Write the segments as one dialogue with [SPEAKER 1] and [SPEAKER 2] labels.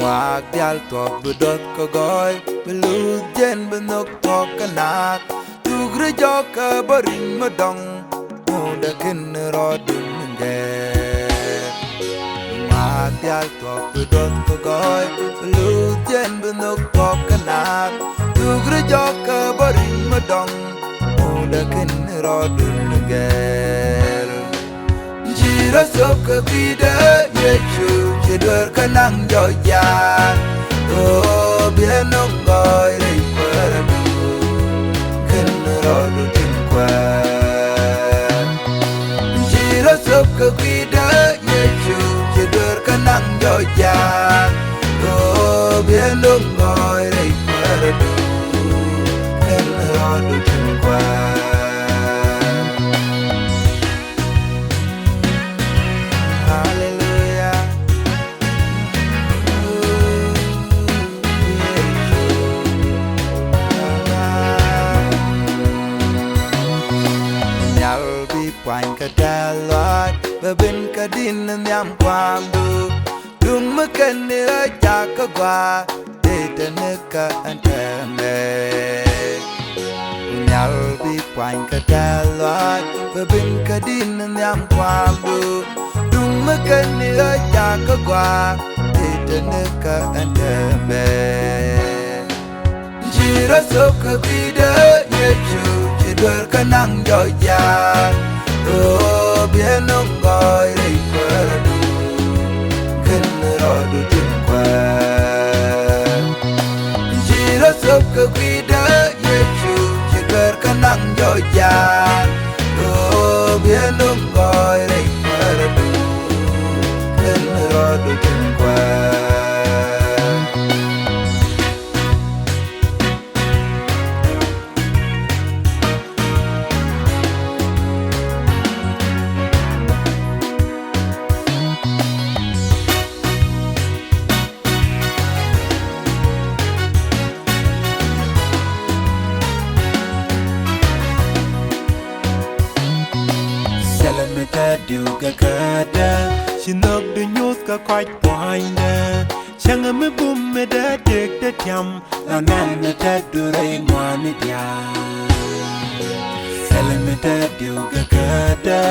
[SPEAKER 1] Wag dial tok bedot ko goy Belut jen benok tok kanak Tugre joka baring madong Muda kin rodun ngger Wag dial tok bedot ko goy Belut jen benok tok kanak Tugre joka baring madong Muda kin rodun ngger Jira sop ke pide yechu Jedwer kanang joyan Oh bienong goy rei perdu Ken rodu tinkwan Jira sop ke pide yechu Jedwer kanang joyan Oh bienong goy rei perdu Ken rodu tinkwan Quanh cả đà loạt và bên cả đinh nên nhắm quang đủ đúng mức cần nữa cha có qua để tên nước cả anh thèm mê nhau đi quanh cả đà loạt và bên cả đinh nên nhắm quang đủ đúng mức cần nữa cha có qua để tên nước cả anh thèm mê chỉ ra sốc cả khi đỡ nhớ chú chỉ đỡ cả năng dội dàng Oh, bienong goy rei perdu Ken rodu tinkwan Jira sop ke kwida yechu Jidwer kanang joyan Oh, bienong goy rei perdu Ken rodu tinkwan
[SPEAKER 2] ta điều cả kada Chinok du nyut ka quite poinda Changa me bum me da tek da tiam La nan me ta du rei mwani dia Sele me ta điều cả kada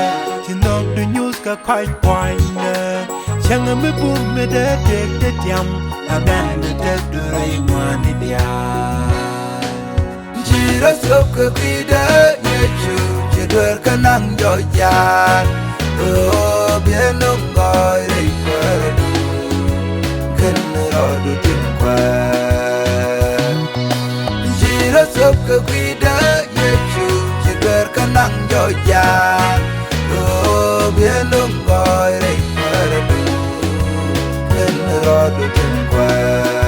[SPEAKER 2] Chinok du nyut ka quite poinda Changa me bum me da tek da tiam La nan me ta du rei mwani dia
[SPEAKER 1] Jira sop ke kwida yechu Jedwer kanang joyan Oh bienong goy rei perdu Ken rodu tinkwan Jira sop ke kwida yechu Jedwer kanang joyan Oh bienong goy rei perdu Ken rodu tinkwan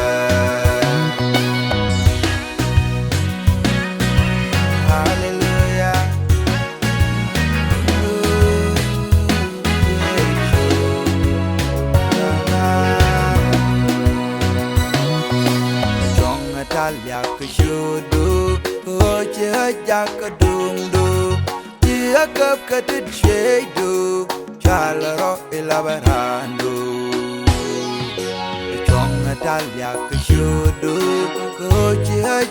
[SPEAKER 1] Yak shudu oh yak dung du yak ka tit shedu chalro ilabarandu chong dal yak shudu oh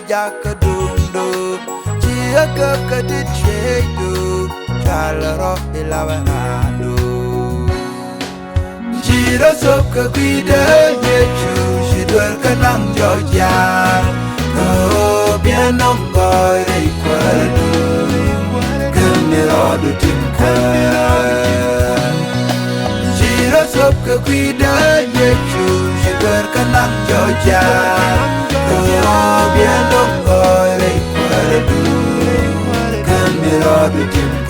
[SPEAKER 1] yak dung du yak ka tit shedu chalro ilabarandu jira sop ka kwida yechu shidwar kanang joyan Oh, bienong goy rei perdu Ken rodu tinkwan Jira sop ke kwida yechu Shidwer kanang joyan Oh, bienong goy rei perdu Ken rodu tinkwan